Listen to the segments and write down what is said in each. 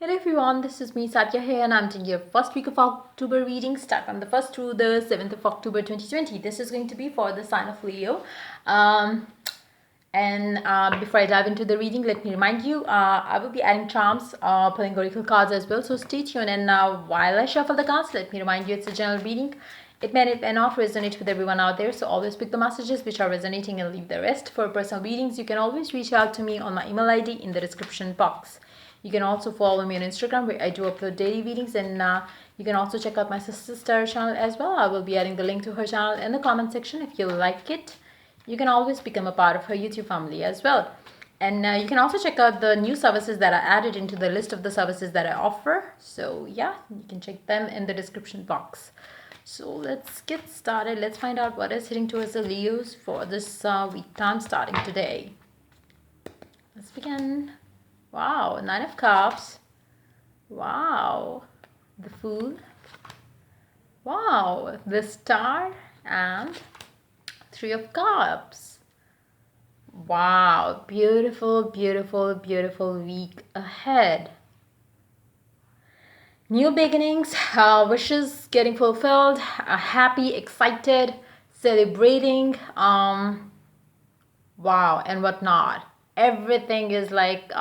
Hello everyone, this is me Satya here and I'm doing your first week of October reading, start from the 1st through the 7th of October 2020. This is going to be for the sign of Leo. Before I dive into the reading, let me remind you, I will be adding charms, pulling oracle cards as well, so stay tuned. And now while I shuffle the cards, let me remind you it's a general reading. It may not resonate with everyone out there, so always pick the messages which are resonating and leave the rest. For personal readings, you can always reach out to me on my email ID in the description box. You can also follow me on Instagram where I do upload daily readings, and you can also check out my sister's channel as well. I will be adding the link to her channel in the comment section. If you like it, you can always become a part of her YouTube family as well. And you can also check out the new services that are added into the list of the services that I offer. So yeah, you can check them in the description box. So let's get started. Let's find out what is hitting towards the Leos for this week time starting today. Let's begin. Wow, 9 of Cups. Wow, the Fool. Wow, the Star and 3 of Cups. Wow, beautiful, beautiful, beautiful week ahead. New beginnings, wishes getting fulfilled, happy, excited, celebrating, wow, and whatnot. Everything is like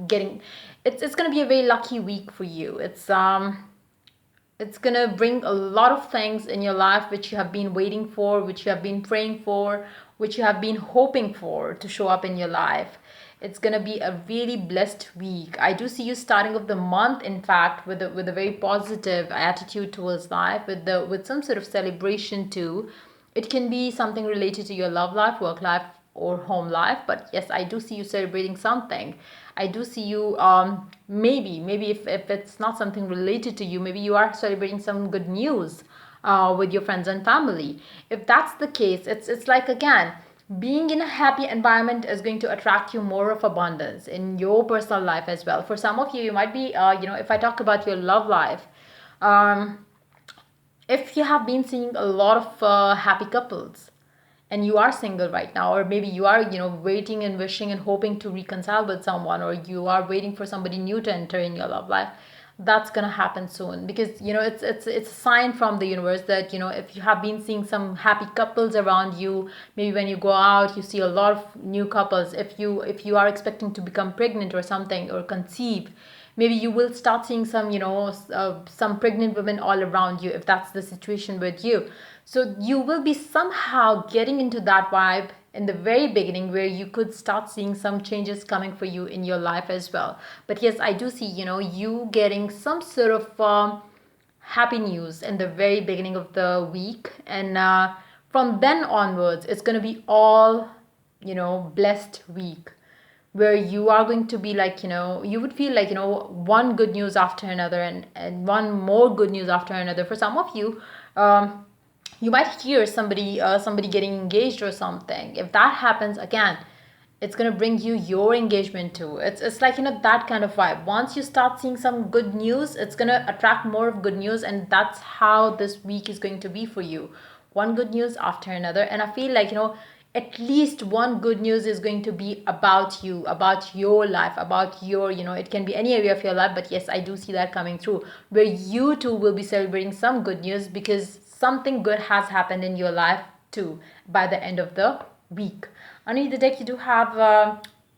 getting. It's gonna be a very lucky week for you. It's gonna bring a lot of things in your life which you have been waiting for, which you have been praying for, which you have been hoping for to show up in your life. It's gonna be a really blessed week. I do see you starting off the month, in fact, with a very positive attitude towards life, with some sort of celebration too. It can be something related to your love life, work life, or home life, but yes, I do see you celebrating something. I do see you maybe if it's not something related to you, maybe you are celebrating some good news with your friends and family. If that's the case, it's like, again, being in a happy environment is going to attract you more of abundance in your personal life as well. For some of you, you might be if I talk about your love life, um, if you have been seeing a lot of happy couples and you are single right now, or maybe you are waiting and wishing and hoping to reconcile with someone, or you are waiting for somebody new to enter in your love life, that's gonna happen soon, because it's a sign from the universe that if you have been seeing some happy couples around you, maybe when you go out you see a lot of new couples. If you are expecting to become pregnant or something, or conceive, maybe you will start seeing some pregnant women all around you, if that's the situation with you. So you will be somehow getting into that vibe in the very beginning, where you could start seeing some changes coming for you in your life as well. But yes, I do see you getting some sort of happy news in the very beginning of the week, and from then onwards it's going to be all blessed week, where you are going to be like, you would feel like, one good news after another, and one more good news after another. For some of you, you might hear somebody getting engaged or something. If that happens, again, it's going to bring you your engagement too. It's like, that kind of vibe. Once you start seeing some good news, it's going to attract more of good news, and that's how this week is going to be for you. One good news after another, and I feel like, at least one good news is going to be about you, about your life, about your, it can be any area of your life, but yes, I do see that coming through, where you too will be celebrating some good news, because something good has happened in your life too by the end of the week. Underneath the deck, you do have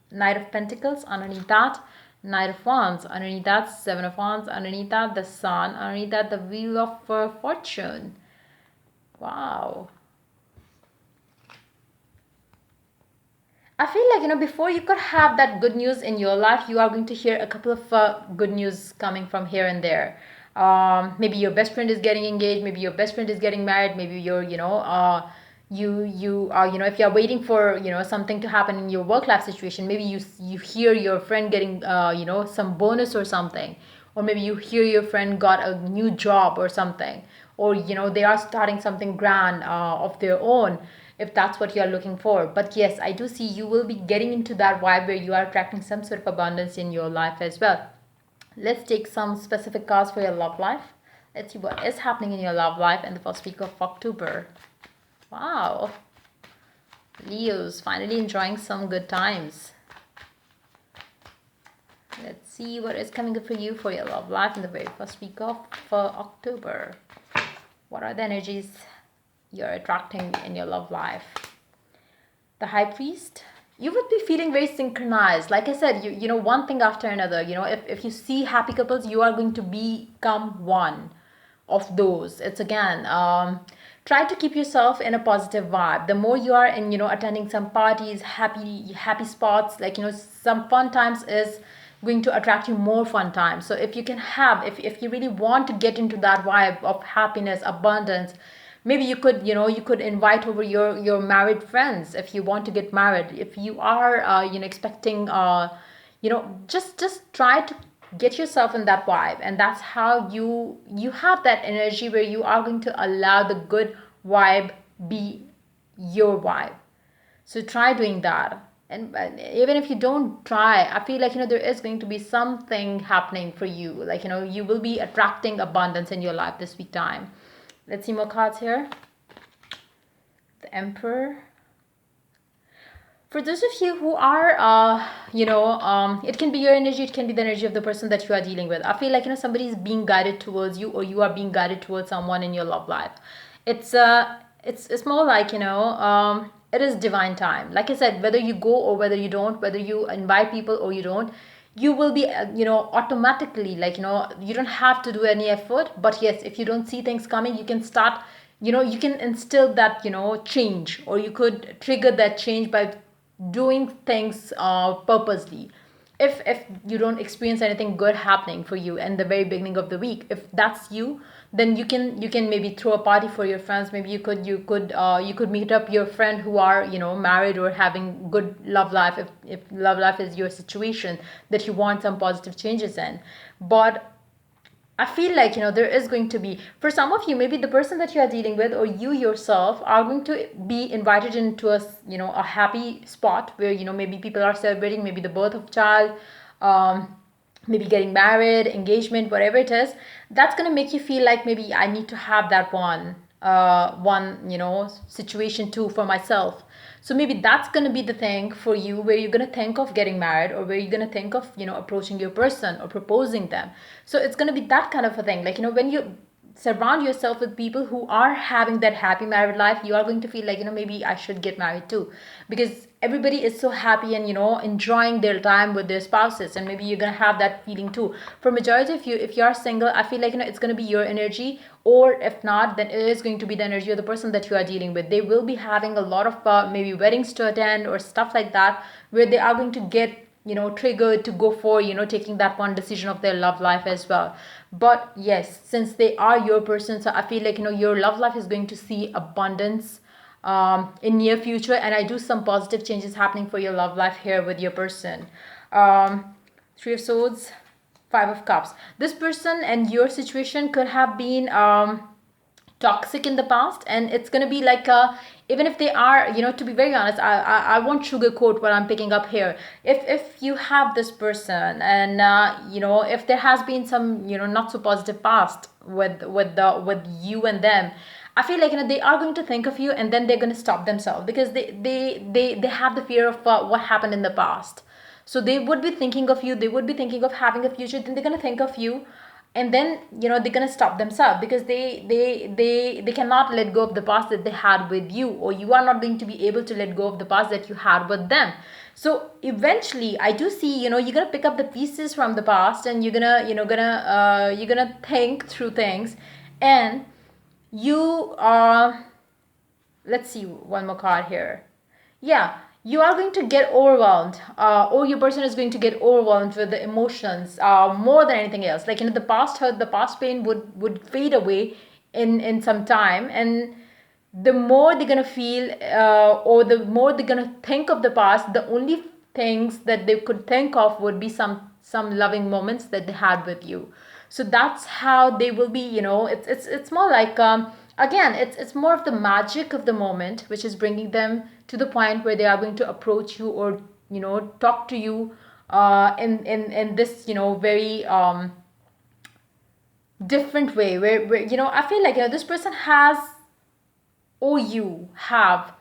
Knight of Pentacles. Underneath that, Knight of Wands. Underneath that, Seven of Wands. Underneath that, the Sun. Underneath that, the Wheel of Fortune. Wow. I feel like, before you could have that good news in your life, you are going to hear a couple of good news coming from here and there. Maybe your best friend is getting engaged. Maybe your best friend is getting married. Maybe you're, you are, if you're waiting for, something to happen in your work life situation, maybe you hear your friend getting, some bonus or something. Or maybe you hear your friend got a new job or something. Or, they are starting something grand of their own, if that's what you're looking for. But yes, I do see you will be getting into that vibe where you are attracting some sort of abundance in your life as well. Let's take some specific cards for your love life. Let's see what is happening in your love life in the first week of October. Wow. Leos finally enjoying some good times. Let's see what is coming up for you for your love life in the very first week of October. What are the energies you're attracting in your love life? The High Priest. You would be feeling very synchronized. Like I said, you know, one thing after another. You know, if you see happy couples, you are going to become one of those. It's again, try to keep yourself in a positive vibe. The more you are in, you know, attending some parties, happy spots, like, you know, some fun times is going to attract you more fun times. So if you can have, if you really want to get into that vibe of happiness, abundance, maybe you could, you know, you could invite over your married friends if you want to get married. If you are you know, expecting you know, just try to get yourself in that vibe, and that's how you have that energy where you are going to allow the good vibe be your vibe. So try doing that. And even if you don't try, I feel like, you know, there is going to be something happening for you. Like, you know, you will be attracting abundance in your life this week time. Let's see more cards here. The Emperor. For those of you who are, you know, it can be your energy, it can be the energy of the person that you are dealing with. I feel like, you know, somebody is being guided towards you, or you are being guided towards someone in your love life. It's more like, you know, it is divine time. Like I said, whether you go or whether you don't, whether you invite people or you don't, you will be, you know, automatically, like, you know, you don't have to do any effort. But yes, if you don't see things coming, you can start, you know, you can instill that, you know, change, or you could trigger that change by doing things purposely. If you don't experience anything good happening for you in the very beginning of the week, if that's you, then you can maybe throw a party for your friends. Maybe you could meet up your friend who are, you know, married or having good love life, if love life is your situation that you want some positive changes in. But I feel like, you know, there is going to be, for some of you, maybe the person that you are dealing with or you yourself are going to be invited into a, you know, a happy spot where, you know, maybe people are celebrating maybe the birth of child, um, maybe getting married, engagement, whatever it is. That's going to make you feel like maybe I need to have that one, you know, situation too for myself. So maybe that's going to be the thing for you where you're going to think of getting married, or where you're going to think of, you know, approaching your person or proposing them. So it's going to be that kind of a thing. Like, you know, when you surround yourself with people who are having that happy married life, you are going to feel like, you know, maybe I should get married too, because everybody is so happy and, you know, enjoying their time with their spouses. And maybe you're going to have that feeling too. For majority of you, if you are single, I feel like, you know, it's going to be your energy. Or if not, then it is going to be the energy of the person that you are dealing with. They will be having a lot of maybe weddings to attend or stuff like that, where they are going to get, you know, triggered to go for, you know, taking that one decision of their love life as well. But yes, since they are your person, so I feel like, you know, your love life is going to see abundance in near future. And I do some positive changes happening for your love life here with your person. Three of Swords, Five of Cups. This person and your situation could have been toxic in the past, and it's going to be like even if they are, you know, to be very honest, I won't sugarcoat what I'm picking up here. If you have this person, and you know, if there has been some, you know, not so positive past with you and them, I feel like, you know, they are going to think of you, and then they're going to stop themselves, because they have the fear of what happened in the past. So they would be thinking of you, they would be thinking of having a future, then they're going to think of you, and then, you know, they're going to stop themselves, because they cannot let go of the past that they had with you, or you are not going to be able to let go of the past that you had with them. So eventually I do see, you know, you're going to pick up the pieces from the past, and you're going to, you know, you're going to think through things. And you let's see one more card here. Yeah, you are going to get overwhelmed, or your person is going to get overwhelmed with the emotions more than anything else. Like, you know, the past hurt, the past pain would fade away in some time. And the more they're gonna feel, or the more they're gonna think of the past, the only things that they could think of would be some loving moments that they had with you. So that's how they will be, you know, it's more like, again, it's more of the magic of the moment, which is bringing them to the point where they are going to approach you, or, you know, talk to you in this, you know, very different way, where, you know, I feel like, you know, this person has, or you have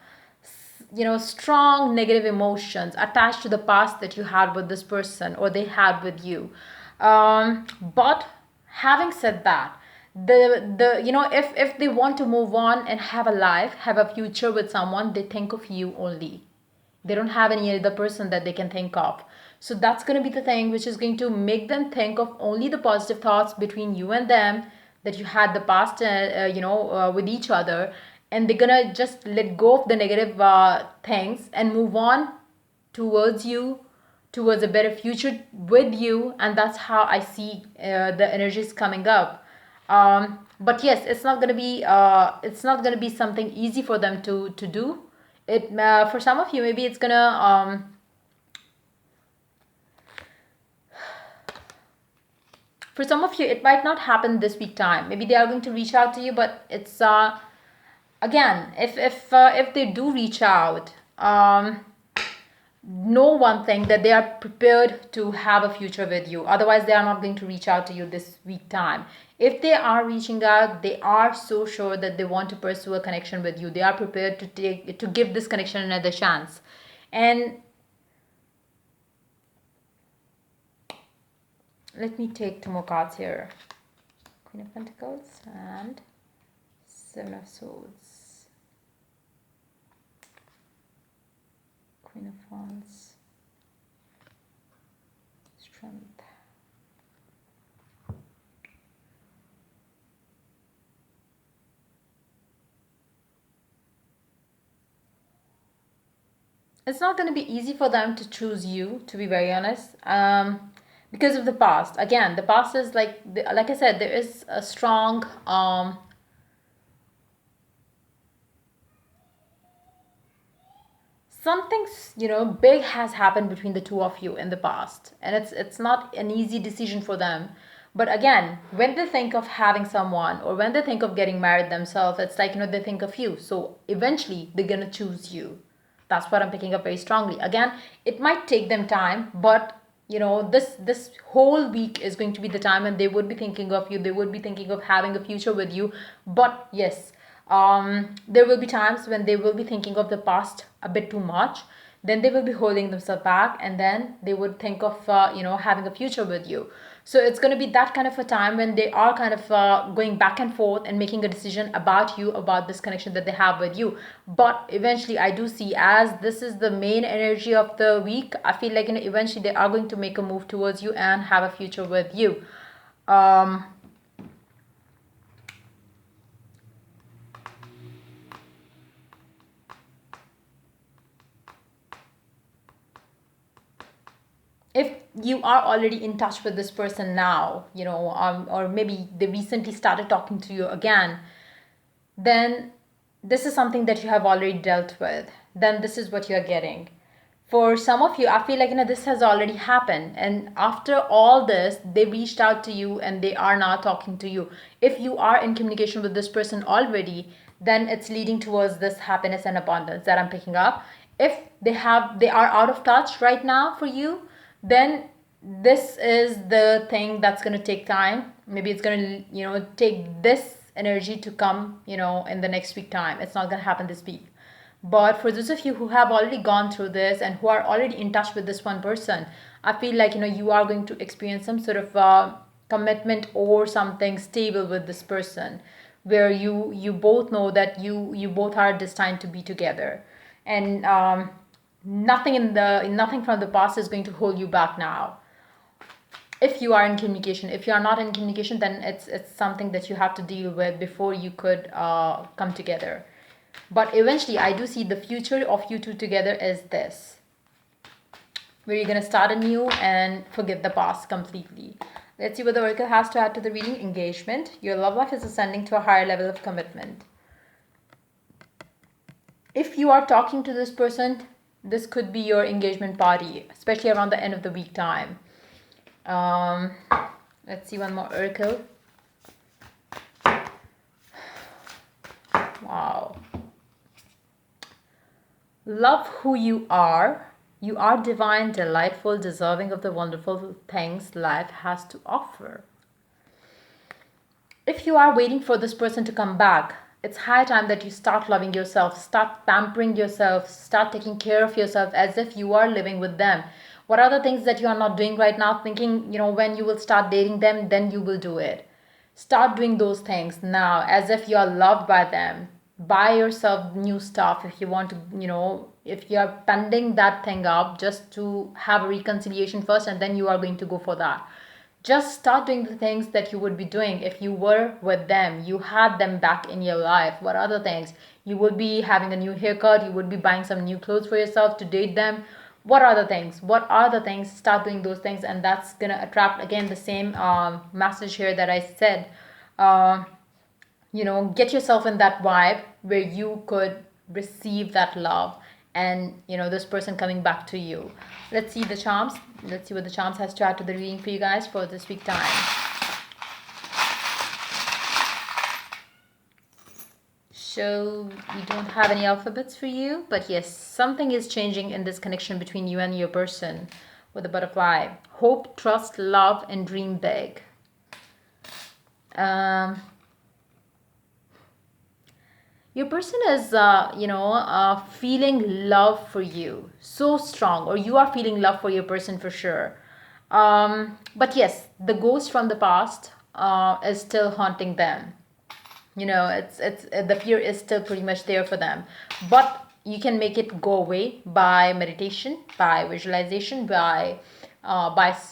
strong negative emotions attached to the past that you had with this person or they had with you. But having said that, if they want to move on and have a life, have a future with someone, they think of you only. They don't have any other person that they can think of. So that's going to be the thing which is going to make them think of only the positive thoughts between you and them, that you had the past with each other, and they're going to just let go of the negative things and move on towards you, towards a better future with you. And that's how I see the energies coming up. But yes, it's not going to be something easy for them to do it. For some of you, maybe it's gonna for some of you, it might not happen this week time. Maybe they are going to reach out to you, but it's again, if they do reach out, know one thing, that they are prepared to have a future with you. Otherwise, they are not going to reach out to you this week time. If they are reaching out, they are so sure that they want to pursue a connection with you. They are prepared to give this connection another chance. And let me take two more cards here. Queen of Pentacles and Seven of Swords. Queen of Wands. Strength. It's not going to be easy for them to choose you, to be very honest, because of the past. Again, the past is like I said, there is a strong something big has happened between the two of you in the past, and it's not an easy decision for them. But again, when they think of having someone, or when they think of getting married themselves, it's like they think of you. So eventually they're gonna choose you. That's what I'm picking up very strongly. Again, it might take them time, but this whole week is going to be the time when they would be thinking of you. They would be thinking of having a future with you. But yes, there will be times when they will be thinking of the past a bit too much. Then they will be holding themselves back, and then they would think of having a future with you. So it's going to be that kind of a time when they are kind of going back and forth and making a decision about you, about this connection that they have with you. But eventually, I do see, as this is the main energy of the week, I feel like eventually they are going to make a move towards you and have a future with you. If you are already in touch with this person now, or maybe they recently started talking to you again, then this is something that you have already dealt with. Then this is what you're getting. For some of you, I feel like this has already happened, and after all this, they reached out to you and they are now talking to you. If you are in communication with this person already, then it's leading towards this happiness and abundance that I'm picking up. If they are out of touch right now for you, then this is the thing that's going to take time. Maybe it's going to take this energy to come in the next week time. It's not going to happen this week. But for those of you who have already gone through this and who are already in touch with this one person, I feel like you are going to experience some sort of commitment or something stable with this person, where you both know that you both are destined to be together. And nothing from the past is going to hold you back now. If you are in communication. If you are not in communication, then it's something that you have to deal with before you could come together. But eventually, I do see the future of you two together is this, where you're going to start anew and forget the past completely. Let's see what the Oracle has to add to the reading. Engagement. Your love life is ascending to a higher level of commitment. If you are talking to this person, this could be your engagement party, especially around the end of the week time. Let's see one more Oracle. Wow. Love who you are. You are divine, delightful, deserving of the wonderful things life has to offer. If you are waiting for this person to come back, it's high time that you start loving yourself, start pampering yourself, start taking care of yourself as if you are living with them. What are the things that you are not doing right now, thinking, when you will start dating them, then you will do it. Start doing those things now as if you are loved by them. Buy yourself new stuff if you want to, if you are pending that thing up just to have a reconciliation first, and then you are going to go for that. Just start doing the things that you would be doing if you were with them, you had them back in your life. What other things? You would be having a new haircut, you would be buying some new clothes for yourself to date them. What are the things? What are the things? Start doing those things, and that's gonna attract again the same message here that I said. uh, Get yourself in that vibe where you could receive that love, and this person coming back to you. Let's see the charms. Let's see what the charms has to add to the reading for you guys for this week time. So we don't have any alphabets for you, but yes, something is changing in this connection between you and your person with a butterfly. Hope, trust, love, and dream big. Your person is feeling love for you so strong, or you are feeling love for your person for sure. But yes, the ghost from the past is still haunting them. It's the fear is still pretty much there for them, but you can make it go away by meditation, by visualization, by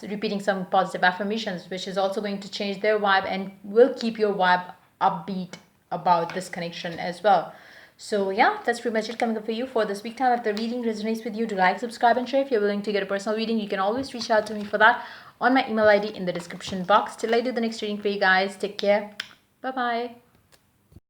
repeating some positive affirmations, which is also going to change their vibe and will keep your vibe upbeat about this connection as well. So yeah, that's pretty much it coming up for you for this week time. If the reading resonates with you, do like, subscribe, and share. If you're willing to get a personal reading, you can always reach out to me for that on my email ID in the description box. Till I do the next reading for you guys, take care. Bye bye.